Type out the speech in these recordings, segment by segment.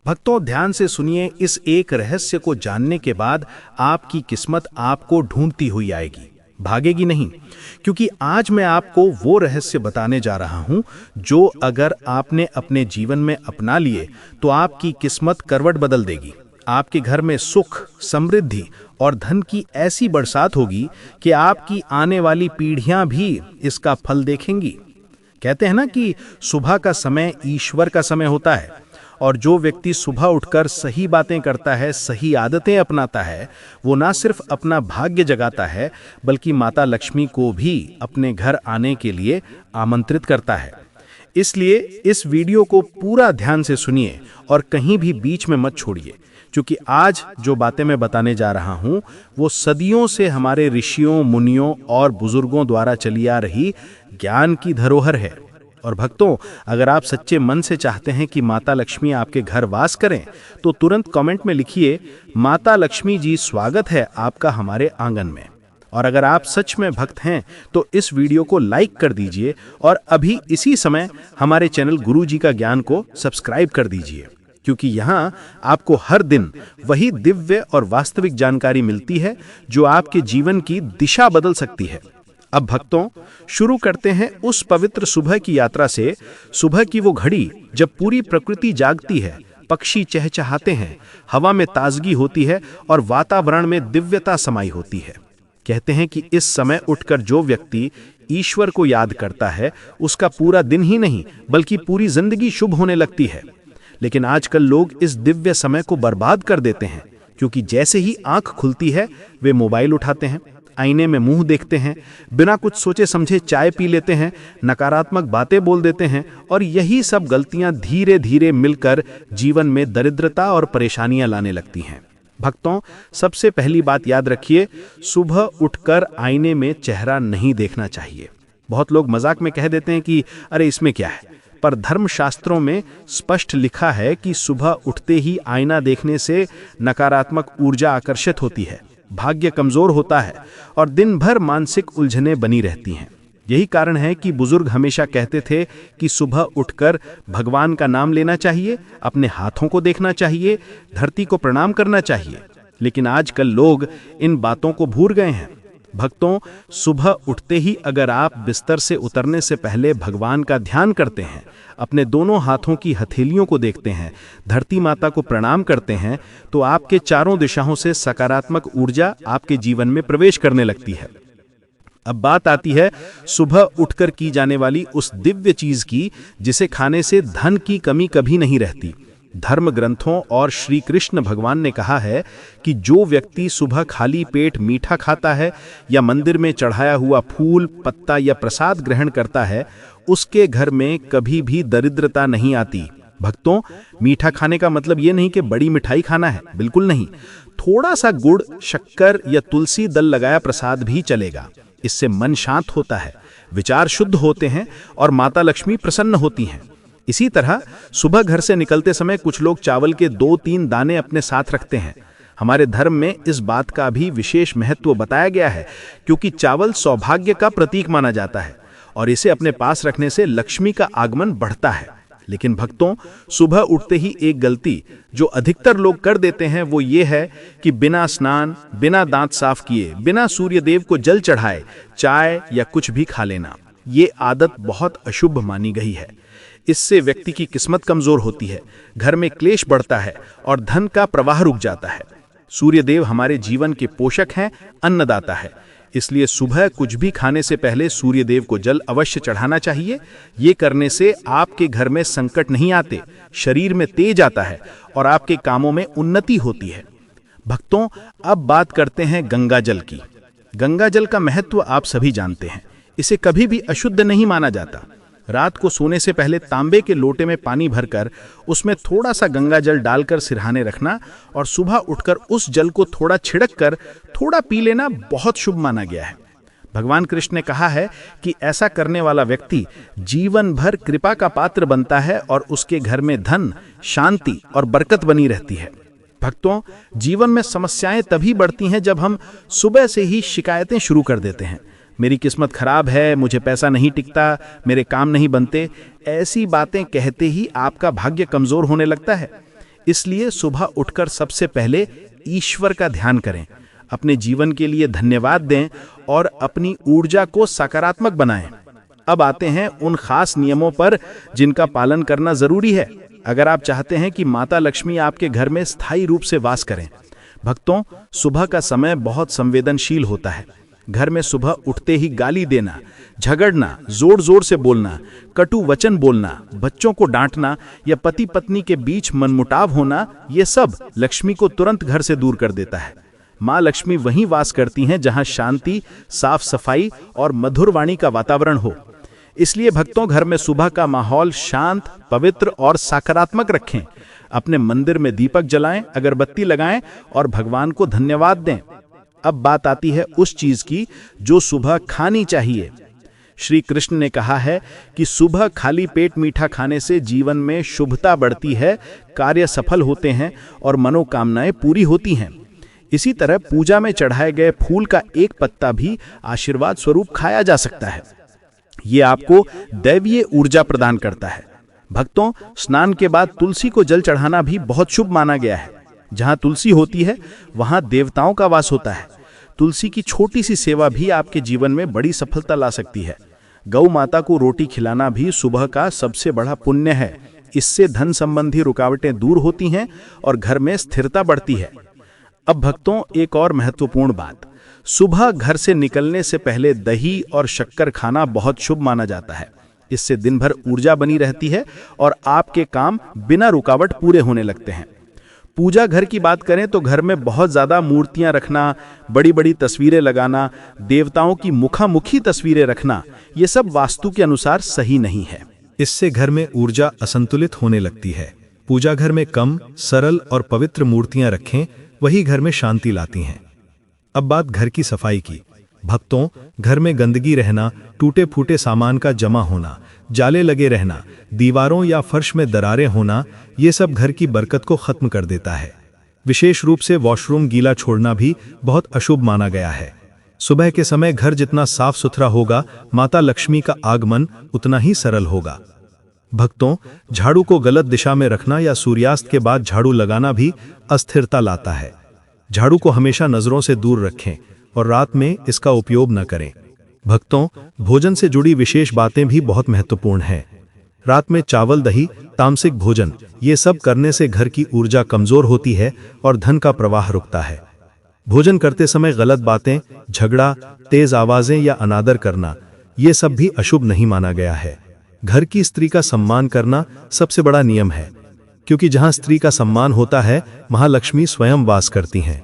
भक्तों, ध्यान से सुनिए। इस एक रहस्य को जानने के बाद आपकी किस्मत आपको ढूंढती हुई आएगी, भागेगी नहीं। क्योंकि आज मैं आपको वो रहस्य बताने जा रहा हूं जो अगर आपने अपने जीवन में अपना लिए तो आपकी किस्मत करवट बदल देगी। आपके घर में सुख, समृद्धि और धन की ऐसी बरसात होगी कि आपकी आने वाली पीढ़ियां भी इसका फल देखेंगी। कहते हैं ना कि सुबह का समय ईश्वर का समय होता है, और जो व्यक्ति सुबह उठकर सही बातें करता है, सही आदतें अपनाता है, वो ना सिर्फ अपना भाग्य जगाता है बल्कि माता लक्ष्मी को भी अपने घर आने के लिए आमंत्रित करता है। इसलिए इस वीडियो को पूरा ध्यान से सुनिए और कहीं भी बीच में मत छोड़िए, क्योंकि आज जो बातें मैं बताने जा रहा हूं वो सदियों से हमारे ऋषियों, मुनियों और बुजुर्गों द्वारा चली आ रही ज्ञान की धरोहर है। और भक्तों, अगर आप सच्चे मन से चाहते हैं कि माता लक्ष्मी आपके घर वास करें तो तुरंत कमेंट में लिखिए, माता लक्ष्मी जी स्वागत है आपका हमारे आंगन में। और अगर आप सच में भक्त हैं तो इस वीडियो को लाइक कर दीजिए और अभी इसी समय हमारे चैनल गुरु जी का ज्ञान को सब्सक्राइब कर दीजिए, क्योंकि यहाँ आपको हर दिन वही दिव्य और वास्तविक जानकारी मिलती है जो आपके जीवन की दिशा बदल सकती है। अब भक्तों, शुरू करते हैं उस पवित्र सुबह की यात्रा से। सुबह की वो घड़ी जब पूरी प्रकृति जागती है, पक्षी चहचहाते हैं, हवा में ताजगी होती है और वातावरण में दिव्यता समाई होती है। कहते हैं कि इस समय उठकर जो व्यक्ति ईश्वर को याद करता है उसका पूरा दिन ही नहीं बल्कि पूरी जिंदगी शुभ होने लगती है। लेकिन आजकल लोग इस दिव्य समय को बर्बाद कर देते हैं, क्योंकि जैसे ही आंख खुलती है वे मोबाइल उठाते हैं, आईने में मुंह देखते हैं, बिना कुछ सोचे समझे चाय पी लेते हैं, नकारात्मक बातें बोल देते हैं, और यही सब गलतियां धीरे धीरे मिलकर जीवन में दरिद्रता और परेशानियां लाने लगती हैं। भक्तों, सबसे पहली बात याद रखिए, सुबह उठकर आईने में चेहरा नहीं देखना चाहिए। बहुत लोग मजाक में कह देते हैं कि अरे इसमें क्या है, पर धर्मशास्त्रों में स्पष्ट लिखा है कि सुबह उठते ही आईना देखने से नकारात्मक ऊर्जा आकर्षित होती है, भाग्य कमजोर होता है और दिन भर मानसिक उलझनें बनी रहती हैं। यही कारण है कि बुजुर्ग हमेशा कहते थे कि सुबह उठकर भगवान का नाम लेना चाहिए, अपने हाथों को देखना चाहिए, धरती को प्रणाम करना चाहिए। लेकिन आजकल लोग इन बातों को भूल गए हैं। भक्तों, सुबह उठते ही अगर आप बिस्तर से उतरने से पहले भगवान का ध्यान करते हैं, अपने दोनों हाथों की हथेलियों को देखते हैं, धरती माता को प्रणाम करते हैं, तो आपके चारों दिशाओं से सकारात्मक ऊर्जा आपके जीवन में प्रवेश करने लगती है। अब बात आती है सुबह उठकर की जाने वाली उस दिव्य चीज की जिसे खाने से धन की कमी कभी नहीं रहती। धर्म ग्रंथों और श्री कृष्ण भगवान ने कहा है कि जो व्यक्ति सुबह खाली पेट मीठा खाता है या मंदिर में चढ़ाया हुआ फूल, पत्ता या प्रसाद ग्रहण करता है, उसके घर में कभी भी दरिद्रता नहीं आती। भक्तों, मीठा खाने का मतलब ये नहीं कि बड़ी मिठाई खाना है, बिल्कुल नहीं। थोड़ा सा गुड़, शक्कर या तुलसी दल लगाया प्रसाद भी चलेगा। इससे मन शांत होता है, विचार शुद्ध होते हैं और माता लक्ष्मी प्रसन्न होती हैं। इसी तरह सुबह घर से निकलते समय कुछ लोग चावल के 2-3 दाने अपने साथ रखते हैं। हमारे धर्म में इस बात का भी विशेष महत्व बताया गया है, क्योंकि चावल सौभाग्य का प्रतीक माना जाता है और इसे अपने पास रखने से लक्ष्मी का आगमन बढ़ता है। लेकिन भक्तों, सुबह उठते ही एक गलती जो अधिकतर लोग कर देते हैं वो ये है कि बिना स्नान, बिना दांत साफ किए, बिना सूर्य देव को जल चढ़ाए चाय या कुछ भी खा लेना। ये आदत बहुत अशुभ मानी गई है। इससे व्यक्ति की किस्मत कमजोर होती है, घर में क्लेश बढ़ता है और धन का प्रवाह रुक जाता है। सूर्यदेव हमारे जीवन के पोषक हैं, अन्नदाता है। इसलिए सुबह कुछ भी खाने से पहले सूर्यदेव को जल अवश्य चढ़ाना चाहिए। ये करने से आपके घर में संकट नहीं आते, शरीर में तेज आता है और आपके कामों में उन्नति होती है। भक्तों, अब बात करते हैं गंगा जल की। गंगा जल का महत्व आप सभी जानते हैं। इसे कभी भी अशुद्ध नहीं माना जाता। रात को सोने से पहले तांबे के लोटे में पानी भरकर उसमें थोड़ा सा गंगा जल डालकर सिरहाने रखना और सुबह उठकर उस जल को थोड़ा छिड़क कर थोड़ा पी लेना बहुत शुभ माना गया है। भगवान कृष्ण ने कहा है कि ऐसा करने वाला व्यक्ति जीवन भर कृपा का पात्र बनता है और उसके घर में धन, शांति और बरकत बनी रहती है। भक्तों, जीवन में समस्याएं तभी बढ़ती हैं जब हम सुबह से ही शिकायतें शुरू कर देते हैं। मेरी किस्मत खराब है, मुझे पैसा नहीं टिकता, मेरे काम नहीं बनते। ऐसी बातें कहते ही आपका भाग्य कमजोर होने लगता है। इसलिए सुबह उठकर सबसे पहले ईश्वर का ध्यान करें, अपने जीवन के लिए धन्यवाद दें और अपनी ऊर्जा को सकारात्मक बनाएं। अब आते हैं उन खास नियमों पर जिनका पालन करना जरूरी है अगर आप चाहते हैं कि माता लक्ष्मी आपके घर में स्थायी रूप से वास करें। भक्तों, सुबह का समय बहुत संवेदनशील होता है। घर में सुबह उठते ही गाली देना, झगड़ना, जोर जोर से बोलना, कटु वचन बोलना, बच्चों को डांटना या पति पत्नी के बीच मनमुटाव होना, ये सब लक्ष्मी को तुरंत घर से दूर कर देता है। माँ लक्ष्मी वहीं वास करती हैं जहां शांति, साफ सफाई और मधुर वाणी का वातावरण हो। इसलिए भक्तों, घर में सुबह का माहौल शांत, पवित्र और सकारात्मक रखें। अपने मंदिर में दीपक जलाएं, अगरबत्ती लगाएं और भगवान को धन्यवाद दें। अब बात आती है उस चीज की जो सुबह खानी चाहिए। श्री कृष्ण ने कहा है कि सुबह खाली पेट मीठा खाने से जीवन में शुभता बढ़ती है, कार्य सफल होते हैं और मनोकामनाएं पूरी होती हैं। इसी तरह पूजा में चढ़ाए गए फूल का एक पत्ता भी आशीर्वाद स्वरूप खाया जा सकता है। ये आपको दैवीय ऊर्जा प्रदान करता है। भक्तों, स्नान के बाद तुलसी को जल चढ़ाना भी बहुत शुभ माना गया है। जहां तुलसी होती है वहां देवताओं का वास होता है। तुलसी की छोटी सी सेवा भी आपके जीवन में बड़ी सफलता ला सकती है। गौ माता को रोटी खिलाना भी सुबह का सबसे बड़ा पुण्य है। इससे धन संबंधी रुकावटें दूर होती हैं और घर में स्थिरता बढ़ती है। अब भक्तों, एक और महत्वपूर्ण बात, सुबह घर से निकलने से पहले दही और शक्कर खाना बहुत शुभ माना जाता है। इससे दिन भर ऊर्जा बनी रहती है और आपके काम बिना रुकावट पूरे होने लगते हैं। पूजा घर की बात करें तो घर में बहुत ज़्यादा मूर्तियां रखना, बड़ी बड़ी तस्वीरें लगाना, देवताओं की मुखामुखी तस्वीरें रखना, ये सब वास्तु के अनुसार सही नहीं है। इससे घर में ऊर्जा असंतुलित होने लगती है। पूजा घर में कम, सरल और पवित्र मूर्तियां रखें, वही घर में शांति लाती हैं। अब बात घर की सफाई की। भक्तों, घर में गंदगी रहना, टूटे फूटे सामान का जमा होना, जाले लगे रहना, दीवारों या फर्श में दरारें होना, ये सब घर की बरकत को खत्म कर देता है। विशेष रूप से वॉशरूम गीला छोड़ना भी बहुत अशुभ माना गया है। सुबह के समय घर जितना साफ सुथरा होगा, माता लक्ष्मी का आगमन उतना ही सरल होगा। भक्तों, झाड़ू को गलत दिशा में रखना या सूर्यास्त के बाद झाड़ू लगाना भी अस्थिरता लाता है। झाड़ू को हमेशा नजरों से दूर रखें और रात में इसका उपयोग न करें। भक्तों, भोजन से जुड़ी विशेष बातें भी बहुत महत्वपूर्ण हैं। रात में चावल, दही, तामसिक भोजन, ये सब करने से घर की ऊर्जा कमजोर होती है और धन का प्रवाह रुकता है। भोजन करते समय गलत बातें, झगड़ा, तेज आवाजें या अनादर करना, ये सब भी अशुभ नहीं माना गया है। घर की स्त्री का सम्मान करना सबसे बड़ा नियम है, क्योंकि जहां स्त्री का सम्मान होता है वहां लक्ष्मी स्वयं वास करती हैं।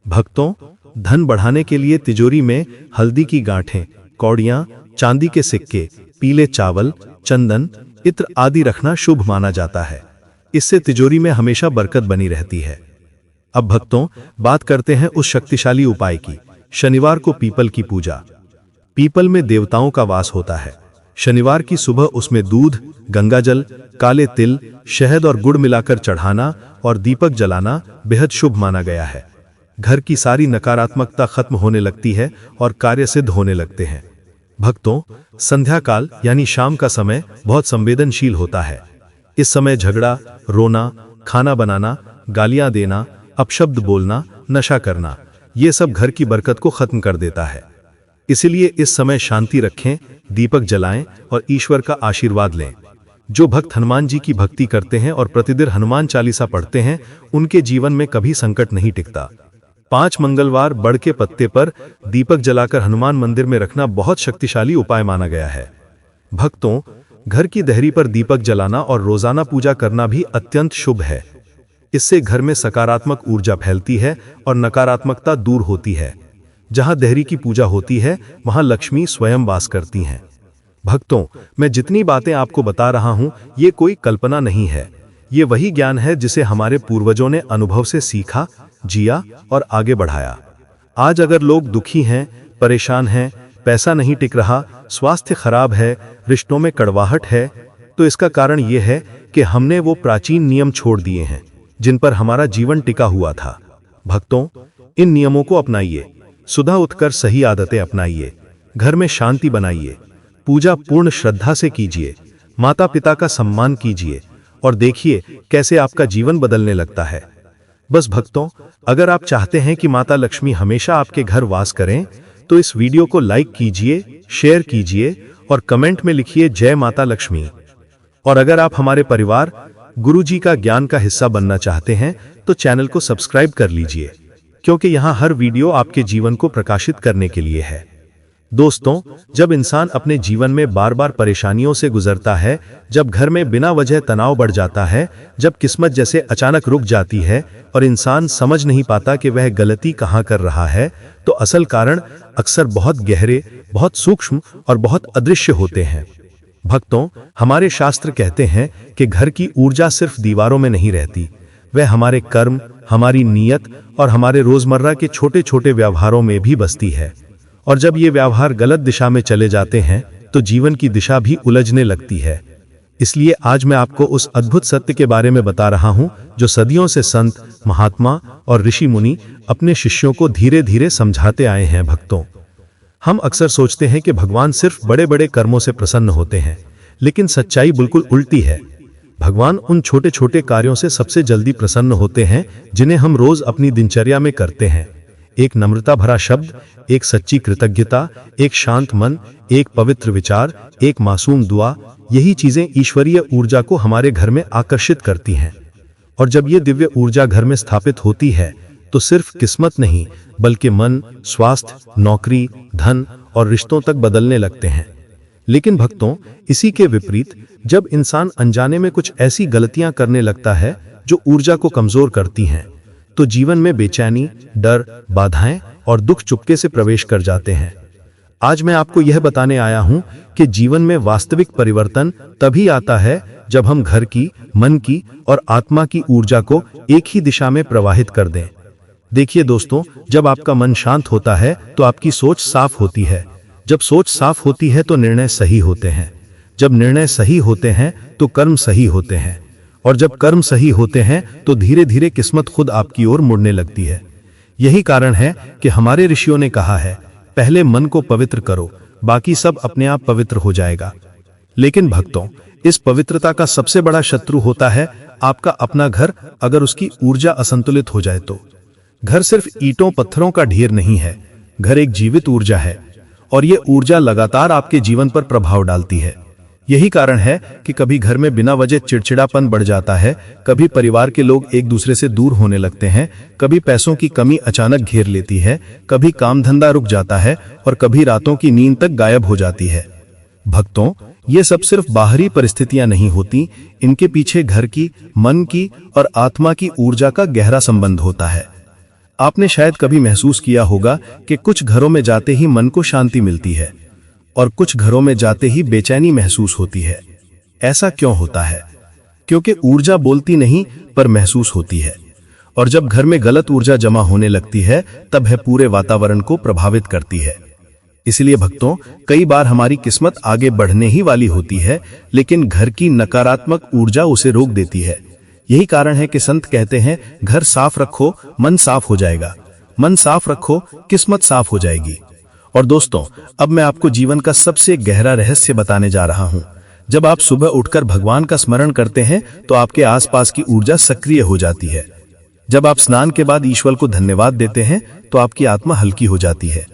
भक्तों, धन बढ़ाने के लिए तिजोरी में हल्दी की गांठें, कौड़ियां, चांदी के सिक्के, पीले चावल, चंदन, इत्र आदि रखना शुभ माना जाता है। इससे तिजोरी में हमेशा बरकत बनी रहती है। अब भक्तों, बात करते हैं उस शक्तिशाली उपाय की, शनिवार को पीपल की पूजा। पीपल में देवताओं का वास होता है। शनिवार की सुबह उसमें दूध, गंगाजल, काले तिल, शहद और गुड़ मिलाकर चढ़ाना और दीपक जलाना बेहद शुभ माना गया है। घर की सारी नकारात्मकता खत्म होने लगती है और कार्य सिद्ध होने लगते हैं। भक्तों, संध्या काल यानी शाम का समय बहुत संवेदनशील होता है। इस समय झगड़ा, रोना, खाना बनाना, गालियां देना, अपशब्द बोलना, नशा करना, ये सब घर की बरकत को खत्म कर देता है। इसलिए इस समय शांति रखें, दीपक जलाएं और ईश्वर का आशीर्वाद लें। जो भक्त हनुमान जी की भक्ति करते हैं और प्रतिदिन हनुमान चालीसा पढ़ते हैं, उनके जीवन में कभी संकट नहीं टिकता। 5 मंगलवार बड़ के पत्ते पर दीपक जलाकर हनुमान मंदिर में रखना बहुत शक्तिशाली उपाय माना गया है। भक्तों, घर की देहरी पर दीपक जलाना और रोजाना पूजा करना भी अत्यंत शुभ है। इससे घर में सकारात्मक ऊर्जा फैलती है और नकारात्मकता दूर होती है। जहां देहरी की पूजा होती है वहां लक्ष्मी स्वयं वास करती हैं। भक्तों, मैं जितनी बातें आपको बता रहा हूं, ये कोई कल्पना नहीं है। ये वही ज्ञान है जिसे हमारे पूर्वजों ने अनुभव से सीखा, जिया और आगे बढ़ाया। आज अगर लोग दुखी हैं, परेशान हैं, पैसा नहीं टिक रहा, स्वास्थ्य खराब है, रिश्तों में कड़वाहट है, तो इसका कारण यह है कि हमने वो प्राचीन नियम छोड़ दिए हैं जिन पर हमारा जीवन टिका हुआ था। भक्तों, इन नियमों को अपनाइए, सुबह उठकर सही आदतें अपनाइए, घर में शांति बनाइए, पूजा पूर्ण श्रद्धा से कीजिए, माता पिता का सम्मान कीजिए और देखिए कैसे आपका जीवन बदलने लगता है। बस भक्तों, अगर आप चाहते हैं कि माता लक्ष्मी हमेशा आपके घर वास करें, तो इस वीडियो को लाइक कीजिए, शेयर कीजिए और कमेंट में लिखिए जय माता लक्ष्मी। और अगर आप हमारे परिवार गुरुजी का ज्ञान का हिस्सा बनना चाहते हैं तो चैनल को सब्सक्राइब कर लीजिए, क्योंकि यहाँ हर वीडियो आपके जीवन को प्रकाशित करने के लिए है। दोस्तों, जब इंसान अपने जीवन में बार बार परेशानियों से गुजरता है, जब घर में बिना वजह तनाव बढ़ जाता है, जब किस्मत जैसे अचानक रुक जाती है और इंसान समझ नहीं पाता कि वह गलती कहाँ कर रहा है, तो असल कारण अक्सर बहुत गहरे, बहुत सूक्ष्म और बहुत अदृश्य होते हैं। भक्तों, हमारे शास्त्र कहते हैं कि घर की ऊर्जा सिर्फ दीवारों में नहीं रहती, वह हमारे कर्म, हमारी नीयत और हमारे रोजमर्रा के छोटे छोटे व्यवहारों में भी बसती है। और जब ये व्यवहार गलत दिशा में चले जाते हैं तो जीवन की दिशा भी उलझने लगती है। इसलिए आज मैं आपको उस अद्भुत सत्य के बारे में बता रहा हूं जो सदियों से संत, महात्मा और ऋषि मुनि अपने शिष्यों को धीरे धीरे समझाते आए हैं। भक्तों, हम अक्सर सोचते हैं कि भगवान सिर्फ बड़े बड़े कर्मों से प्रसन्न होते हैं, लेकिन सच्चाई बिल्कुल उल्टी है। भगवान उन छोटे छोटे कार्यों से सबसे जल्दी प्रसन्न होते हैं जिन्हें हम रोज अपनी दिनचर्या में करते हैं। एक नम्रता भरा शब्द, एक सच्ची कृतज्ञता, एक शांत मन, एक पवित्र विचार, एक मासूम दुआ, यही चीजें ईश्वरीय ऊर्जा को हमारे घर में आकर्षित करती हैं। और जब ये दिव्य ऊर्जा घर में स्थापित होती है तो सिर्फ किस्मत नहीं, बल्कि मन, स्वास्थ्य, नौकरी, धन और रिश्तों तक बदलने लगते हैं। लेकिन भक्तों, इसी के विपरीत जब इंसान अनजाने में कुछ ऐसी गलतियां करने लगता है जो ऊर्जा को कमजोर करती हैं, तो जीवन में बेचैनी, डर, बाधाएं और दुख चुपके से प्रवेश कर जाते हैं। आज मैं आपको यह बताने आया हूं कि जीवन में वास्तविक परिवर्तन तभी आता है जब हम घर की, मन की और आत्मा की ऊर्जा को एक ही दिशा में प्रवाहित कर दें। देखिए दोस्तों, जब आपका मन शांत होता है तो आपकी सोच साफ होती है। जब सोच साफ होती है तो निर्णय सही होते हैं। जब निर्णय सही होते हैं तो कर्म सही होते हैं। और जब कर्म सही होते हैं तो धीरे धीरे किस्मत खुद आपकी ओर मुड़ने लगती है। यही कारण है कि हमारे ऋषियों ने कहा है, पहले मन को पवित्र करो, बाकी सब अपने आप पवित्र हो जाएगा। लेकिन भक्तों, इस पवित्रता का सबसे बड़ा शत्रु होता है आपका अपना घर। अगर उसकी ऊर्जा असंतुलित हो जाए तो घर सिर्फ ईंटों पत्थरों का ढेर नहीं है, घर एक जीवित ऊर्जा है और ये ऊर्जा लगातार आपके जीवन पर प्रभाव डालती है। यही कारण है कि कभी घर में बिना वजह चिड़चिड़ापन बढ़ जाता है, कभी परिवार के लोग एक दूसरे से दूर होने लगते हैं, कभी पैसों की कमी अचानक घेर लेती है, कभी काम धंधा रुक जाता है और कभी रातों की नींद तक गायब हो जाती है। भक्तों, ये सब सिर्फ बाहरी परिस्थितियां नहीं होती, इनके पीछे घर की, मन की और आत्मा की ऊर्जा का गहरा संबंध होता है। आपने शायद कभी महसूस किया होगा कि कुछ घरों में जाते ही मन को शांति मिलती है और कुछ घरों में जाते ही बेचैनी महसूस होती है। ऐसा क्यों होता है? क्योंकि ऊर्जा बोलती नहीं पर महसूस होती है, और जब घर में गलत ऊर्जा जमा होने लगती है तब यह पूरे वातावरण को प्रभावित करती है। इसलिए भक्तों, कई बार हमारी किस्मत आगे बढ़ने ही वाली होती है, लेकिन घर की नकारात्मक ऊर्जा उसे रोक देती है। यही कारण है कि संत कहते हैं, घर साफ रखो, मन साफ हो जाएगा। मन साफ रखो, किस्मत साफ हो जाएगी। और दोस्तों, अब मैं आपको जीवन का सबसे गहरा रहस्य बताने जा रहा हूं। जब आप सुबह उठकर भगवान का स्मरण करते हैं तो आपके आसपास की ऊर्जा सक्रिय हो जाती है। जब आप स्नान के बाद ईश्वर को धन्यवाद देते हैं तो आपकी आत्मा हल्की हो जाती है।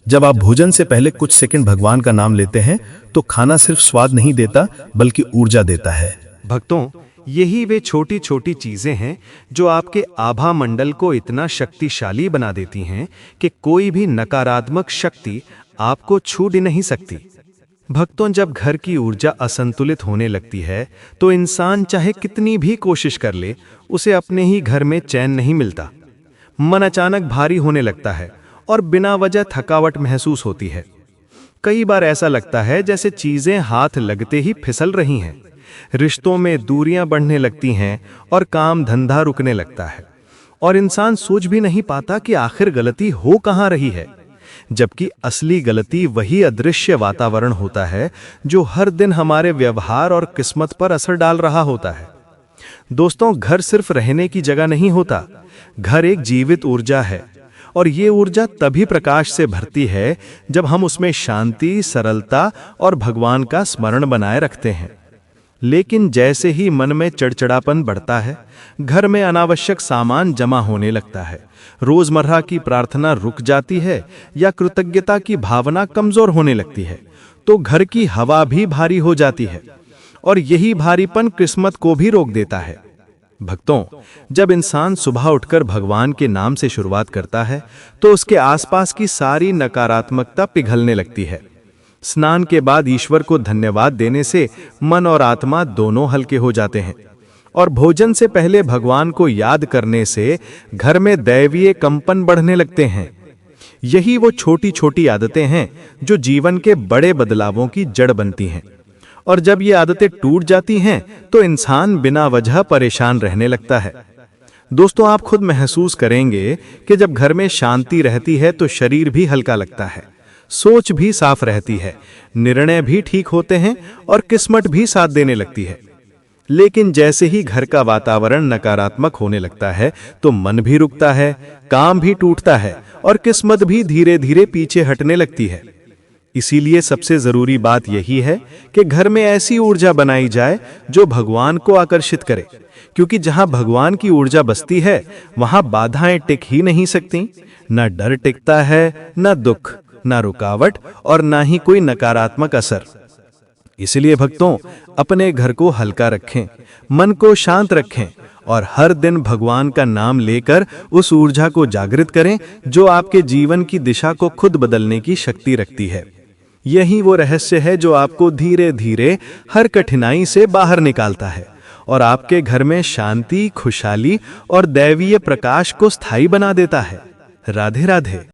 जब आप भोजन से पहले कुछ सेकंड भगवान का नाम लेते हैं तो खाना सिर्फ स्वाद नहीं देता बल्कि ऊर्जा देता है। भक्तों, यही वे छोटी छोटी चीजें हैं जो आपके आभा मंडल को इतना शक्तिशाली बना देती हैं कि कोई भी नकारात्मक शक्ति आपको छू नहीं सकती। भक्तों, जब घर की ऊर्जा असंतुलित होने लगती है तो इंसान चाहे कितनी भी कोशिश कर ले, उसे अपने ही घर में चैन नहीं मिलता। मन अचानक भारी होने लगता है और बिना वजह थकावट महसूस होती है। कई बार ऐसा लगता है जैसे चीजें हाथ लगते ही फिसल रही हैं। रिश्तों में दूरियां बढ़ने लगती हैं और काम धंधा रुकने लगता है, और इंसान सोच भी नहीं पाता कि आखिर गलती हो कहां रही है। जबकि असली गलती वही अदृश्य वातावरण होता है जो हर दिन हमारे व्यवहार और किस्मत पर असर डाल रहा होता है। दोस्तों, घर सिर्फ रहने की जगह नहीं होता, घर एक जीवित ऊर्जा है, और ये ऊर्जा तभी प्रकाश से भरती है जब हम उसमें शांति, सरलता और भगवान का स्मरण बनाए रखते हैं। लेकिन जैसे ही मन में चिड़चिड़ापन बढ़ता है, घर में अनावश्यक सामान जमा होने लगता है, रोजमर्रा की प्रार्थना रुक जाती है या कृतज्ञता की भावना कमजोर होने लगती है, तो घर की हवा भी भारी हो जाती है और यही भारीपन किस्मत को भी रोक देता है। भक्तों, जब इंसान सुबह उठकर भगवान के नाम से शुरुआत करता है तो उसके आसपास की सारी नकारात्मकता पिघलने लगती है। स्नान के बाद ईश्वर को धन्यवाद देने से मन और आत्मा दोनों हल्के हो जाते हैं और भोजन से पहले भगवान को याद करने से घर में दैवीय कंपन बढ़ने लगते हैं। यही वो छोटी छोटी आदतें हैं जो जीवन के बड़े बदलावों की जड़ बनती हैं। और जब ये आदतें टूट जाती हैं तो इंसान बिना वजह परेशान रहने लगता है। दोस्तों, आप खुद महसूस करेंगे कि जब घर में शांति रहती है तो शरीर भी हल्का लगता है, सोच भी साफ रहती है, निर्णय भी ठीक होते हैं और किस्मत भी साथ देने लगती है। लेकिन जैसे ही घर का वातावरण नकारात्मक होने लगता है तो मन भी रुकता है, काम भी टूटता है और किस्मत भी धीरे धीरे पीछे हटने लगती है। इसीलिए सबसे जरूरी बात यही है कि घर में ऐसी ऊर्जा बनाई जाए जो भगवान को आकर्षित करे, क्योंकि जहां भगवान की ऊर्जा बसती है वहां बाधाएं टिक ही नहीं सकती। न डर टिकता है, न दुख, न रुकावट और न ही कोई नकारात्मक असर। इसलिए भक्तों, अपने घर को हल्का रखें, मन को शांत रखें और हर दिन भगवान का नाम लेकर उस ऊर्जा को जागृत करें जो आपके जीवन की दिशा को खुद बदलने की शक्ति रखती है। यही वो रहस्य है जो आपको धीरे धीरे हर कठिनाई से बाहर निकालता है और आपके घर में शांति, खुशहाली और दैवीय प्रकाश को स्थायी बना देता है। राधे राधे।